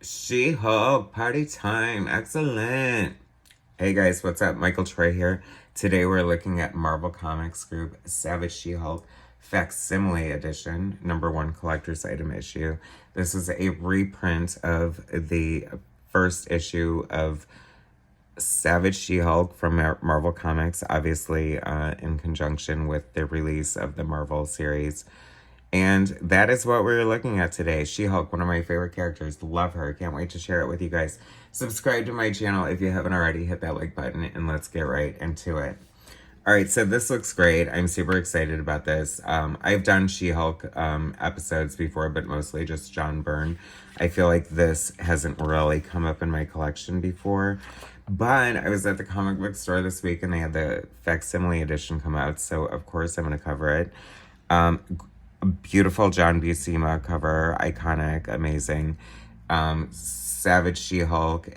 She-Hulk, party time, excellent. Hey guys, what's up? Michael Troy here. Today we're looking at Marvel Comics Group Savage She-Hulk Facsimile Edition, #1 collector's item issue. This is a reprint of the first issue of Savage She-Hulk from Marvel Comics, obviously in conjunction with the release of the Marvel series. And that is what we're looking at today. She-Hulk, one of my favorite characters. Love her. Can't wait to share it with you guys. Subscribe to my channel if you haven't already. Hit that like button and let's get right into it. All right, so this looks great. I'm super excited about this. I've done She-Hulk episodes before, but mostly just John Byrne. I feel like this hasn't really come up in my collection before. But I was at the comic book store this week and they had the Facsimile edition come out. So, of course, I'm going to cover it. Beautiful John Buscema cover, iconic, amazing. Savage She-Hulk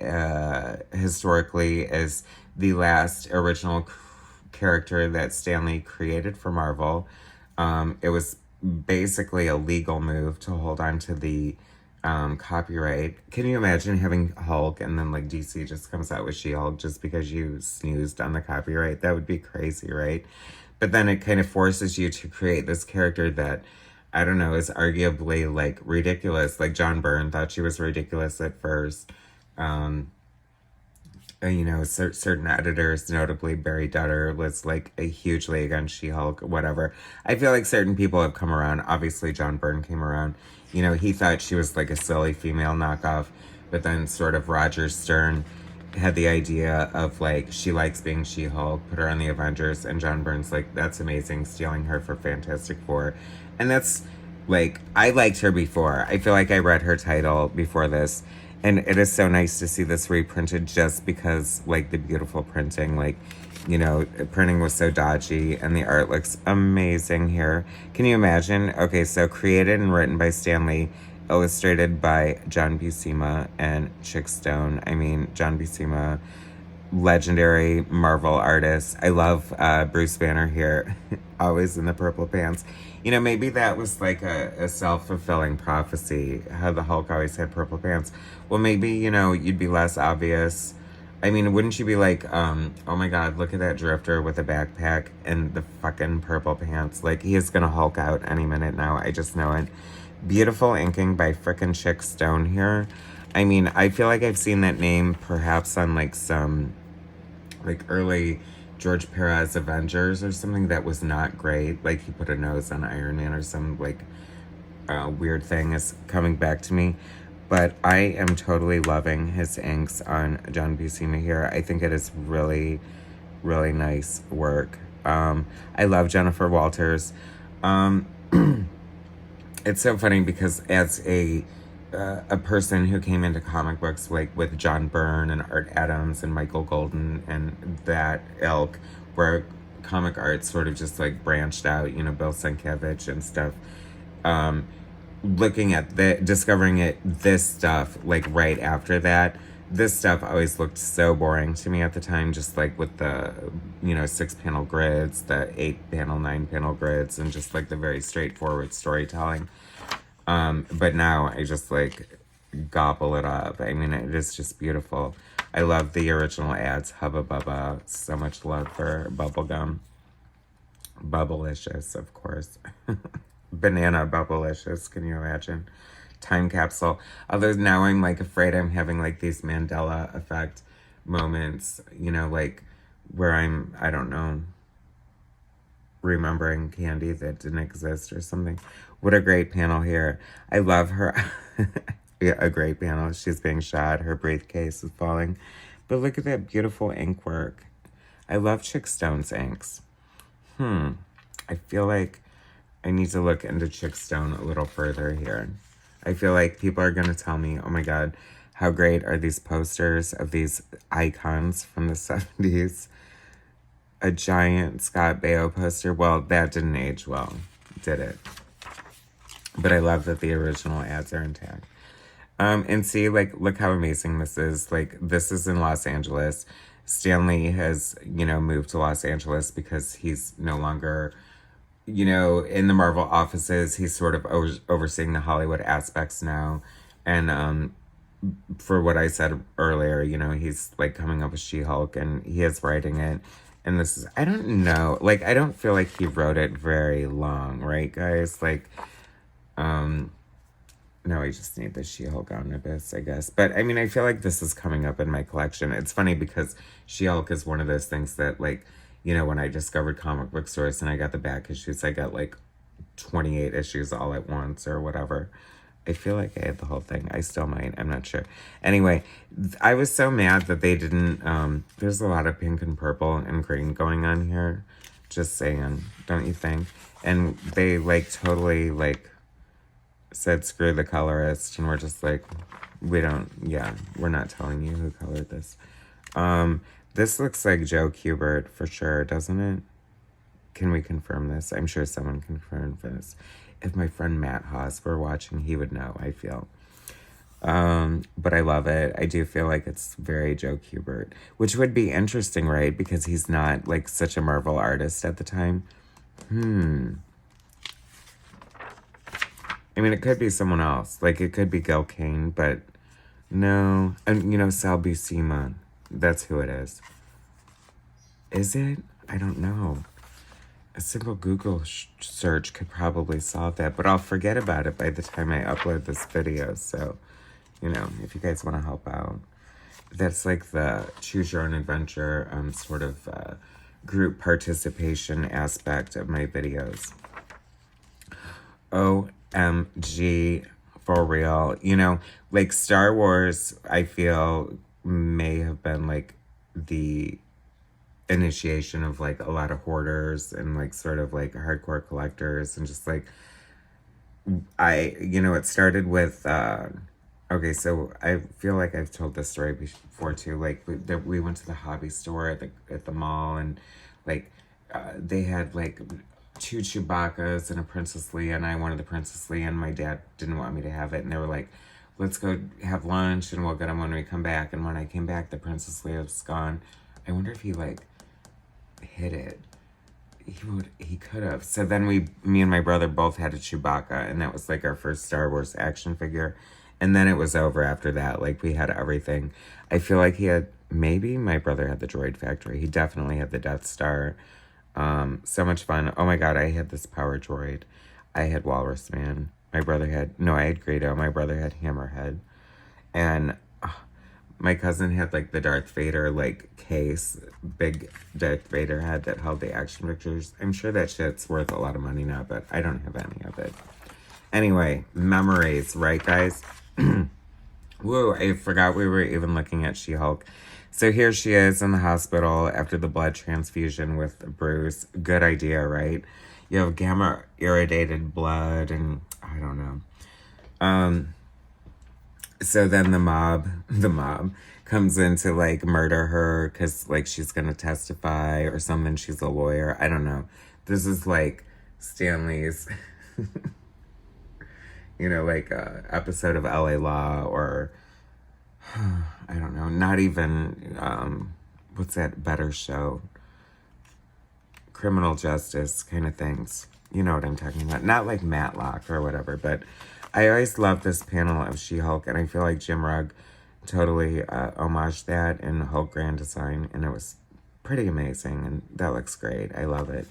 historically is the last original character that Stan Lee created for Marvel. It was basically a legal move to hold on to the copyright. Can you imagine having Hulk and then like DC just comes out with She-Hulk just because you snoozed on the copyright? That would be crazy, right? But then it kind of forces you to create this character that, I don't know, is arguably like ridiculous. Like John Byrne thought she was ridiculous at first. You know, certain editors, notably Barry Dutter, was like a hugely against She-Hulk, whatever. I feel like certain people have come around. Obviously, John Byrne came around. You know, he thought she was like a silly female knockoff, but then sort of Roger Stern had the idea of like, she likes being She-Hulk, put her on the Avengers, and John Byrne's like, that's amazing, stealing her for Fantastic Four. And that's like, I liked her before. I feel like I read her title before this, and it is so nice to see this reprinted just because like the beautiful printing, like, you know, printing was so dodgy and the art looks amazing here. Can you imagine? Okay, so created and written by Stan Lee, illustrated by John Buscema and Chick Stone. I mean, John Buscema, legendary Marvel artist. I love Bruce Banner here, always in the purple pants. You know, maybe that was like a self-fulfilling prophecy, how the Hulk always had purple pants. Well, maybe, you know, you'd be less obvious. I mean, wouldn't you be like, oh my god, look at that drifter with a backpack and the fucking purple pants. Like, he is gonna Hulk out any minute now. I just know it. Beautiful inking by frickin' Chick Stone here. I mean, I feel like I've seen that name perhaps on like some like early George Perez Avengers or something that was not great. Like he put a nose on Iron Man or some like weird thing is coming back to me. But I am totally loving his inks on John Buscema here. I think it is really, really nice work. I love Jennifer Walters. It's so funny because as a person who came into comic books like with John Byrne and Art Adams and Michael Golden and that ilk, where comic art sort of just like branched out, you know, Bill Sienkiewicz and stuff. Looking at discovering this stuff like right after that, this stuff always looked so boring to me at the time, just like with the, you know, 6-panel grids, the 8-panel, 9-panel grids, and just like the very straightforward storytelling. But now I just like gobble it up. I mean, it is just beautiful. I love the original ads, Hubba Bubba. So much love for bubblegum. Bubblicious, of course. Banana Bubblicious, can you imagine? Time capsule. Although now I'm like afraid I'm having like these Mandela effect moments, you know, like where I don't know, remembering candy that didn't exist or something. What a great panel here. I love her. Yeah, a great panel. She's being shot. Her briefcase is falling. But look at that beautiful ink work. I love Chick Stone's inks. I feel like I need to look into Chick Stone a little further here. I feel like people are going to tell me, oh my god, how great are these posters of these icons from the 70s? A giant Scott Baio poster. Well, that didn't age well, did it? But I love that the original ads are intact. And see, like, look how amazing this is. Like, this is in Los Angeles. Stan Lee has, you know, moved to Los Angeles because he's no longer, you know, in the Marvel offices. He's sort of overseeing the Hollywood aspects now. And for what I said earlier, you know, he's like coming up with She-Hulk and he is writing it. And this is, I don't know, like, I don't feel like he wrote it very long, right, guys? Like, no, I just need the She-Hulk omnibus, I guess. But I mean, I feel like this is coming up in my collection. It's funny because She-Hulk is one of those things that, like, you know, when I discovered comic book stores and I got the back issues, I got like 28 issues all at once or whatever. I feel like I had the whole thing. I still might. I'm not sure. Anyway, I was so mad that they didn't. There's a lot of pink and purple and green going on here. Just saying, don't you think? And they like totally like said screw the colorist, and we're just like, we don't. Yeah, we're not telling you who colored this. This looks like Joe Kubert for sure, doesn't it? Can we confirm this? I'm sure someone can confirm this. If my friend Matt Haas were watching, he would know, I feel. But I love it. I do feel like it's very Joe Kubert, which would be interesting, right? Because he's not like such a Marvel artist at the time. I mean, it could be someone else. Like, it could be Gil Kane, but no. And, you know, Sal Buscema. That's who it is. Is it? I don't know. A simple Google search could probably solve that, but I'll forget about it by the time I upload this video. So, you know, if you guys want to help out, that's like the choose your own adventure sort of group participation aspect of my videos. OMG, for real. You know, like Star Wars, I feel may have been like the initiation of like a lot of hoarders and like sort of like hardcore collectors and just like you know, it started with okay, so I feel like I've told this story before too. Like we went to the hobby store at the mall, and like they had like 2 Chewbacca's and a Princess Leia, and I wanted the Princess Leia, and my dad didn't want me to have it, and they were like, let's go have lunch and we'll get them when we come back. And when I came back, the Princess Leia was gone. I wonder if he like hit it. He could have. So then me and my brother both had a Chewbacca, and that was like our first Star Wars action figure. And then it was over after that. Like, we had everything. I feel like maybe my brother had the Droid Factory. He definitely had the Death Star. So much fun. Oh my God, I had this Power Droid. I had Walrus Man. I had Greedo. My brother had Hammerhead. And my cousin had like the Darth Vader like case, big Darth Vader head that held the action pictures. I'm sure that shit's worth a lot of money now, but I don't have any of it. Anyway, memories, right, guys? Woo, I forgot we were even looking at She-Hulk. So here she is in the hospital after the blood transfusion with Bruce. Good idea, right? You have gamma irradiated blood, and I don't know. So then the mob comes in to like murder her because like she's gonna testify or something. She's a lawyer. I don't know. This is like Stanley's, you know, like episode of LA Law, or I don't know. Not even what's that better show? Criminal Justice kind of things. You know what I'm talking about. Not like Matlock or whatever, but I always love this panel of She-Hulk, and I feel like Jim Rugg totally homaged that in Hulk Grand Design, and it was pretty amazing, and that looks great. I love it.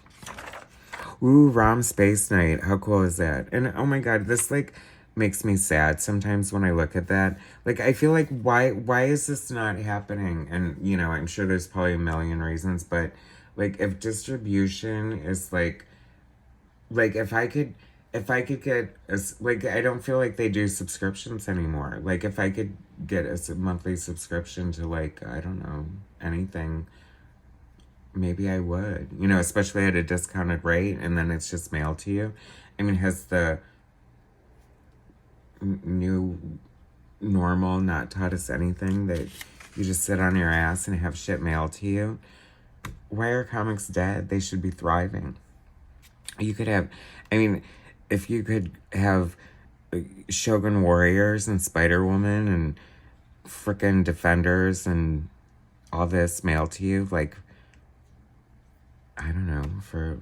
Ooh, Rom Space Knight. How cool is that? And oh my God, this like makes me sad sometimes when I look at that. Like, I feel like why is this not happening? And you know, I'm sure there's probably a million reasons, but like if distribution is like if I could get like, I don't feel like they do subscriptions anymore. Like if I could get a monthly subscription to like, I don't know, anything, maybe I would, you know, especially at a discounted rate, and then it's just mailed to you. I mean, has the new normal not taught us anything, that you just sit on your ass and have shit mailed to you? Why are comics dead? They should be thriving. You could have, I mean, if you could have Shogun Warriors and Spider-Woman and frickin' Defenders and all this mailed to you, like, I don't know, for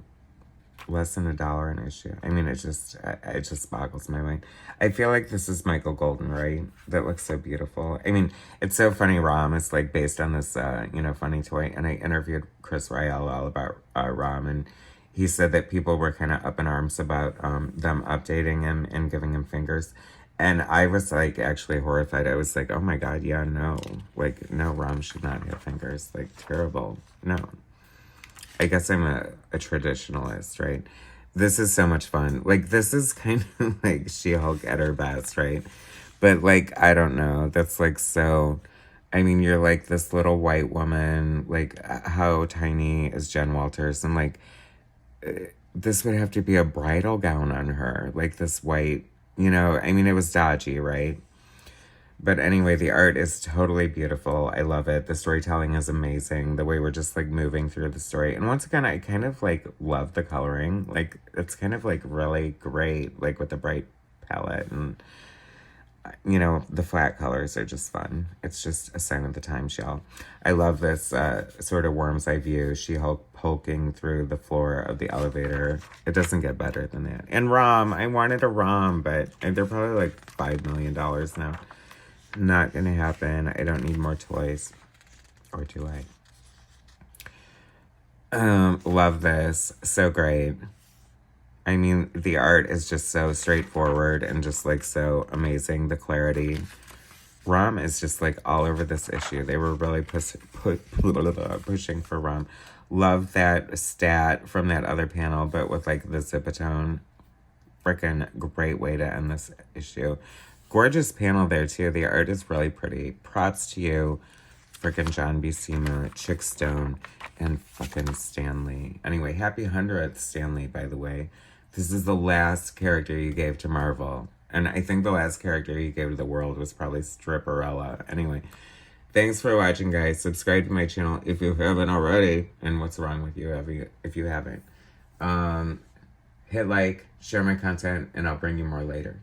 less than $1 an issue. I mean, it just boggles my mind. I feel like this is Michael Golden, right? That looks so beautiful. I mean, it's so funny. Rom is like based on this, funny toy. And I interviewed Chris Rael all about Rom, and he said that people were kind of up in arms about them updating him and giving him fingers. And I was like actually horrified. I was like, oh my God, yeah, no. Like, no, Rom should not have fingers. Like, terrible. No. I guess I'm a traditionalist, right? This is so much fun. Like, this is kind of like She-Hulk at her best, right? But, like, I don't know. That's, like, so... I mean, you're, like, this little white woman. Like, how tiny is Jen Walters? And, like, this would have to be a bridal gown on her. Like, this white... I mean, it was dodgy, right? But anyway, the art is totally beautiful. I love it. The storytelling is amazing. The way we're just like moving through the story. And once again, I kind of like love the coloring. Like, it's kind of like really great, like with the bright palette. And, the flat colors are just fun. It's just a sign of the times, y'all. I love this sort of worm's eye view. She-Hulk poking through the floor of the elevator. It doesn't get better than that. And Rom, I wanted a Rom, but they're probably like $5 million now. Not gonna happen. I don't need more toys. Or do I? Love this. So great. I mean, the art is just so straightforward and just like so amazing. The clarity. Rom is just like all over this issue. They were really pushing for Rom. Love that stat from that other panel, but with like the Zipatone. Freaking great way to end this issue. Gorgeous panel there, too. The art is really pretty. Props to you, freaking John Buscema, Chick Stone, and fucking Stanley. Anyway, happy 100th, Stanley, by the way. This is the last character you gave to Marvel. And I think the last character you gave to the world was probably Stripperella. Anyway, thanks for watching, guys. Subscribe to my channel if you haven't already. And what's wrong with you if you haven't? Hit like, share my content, and I'll bring you more later.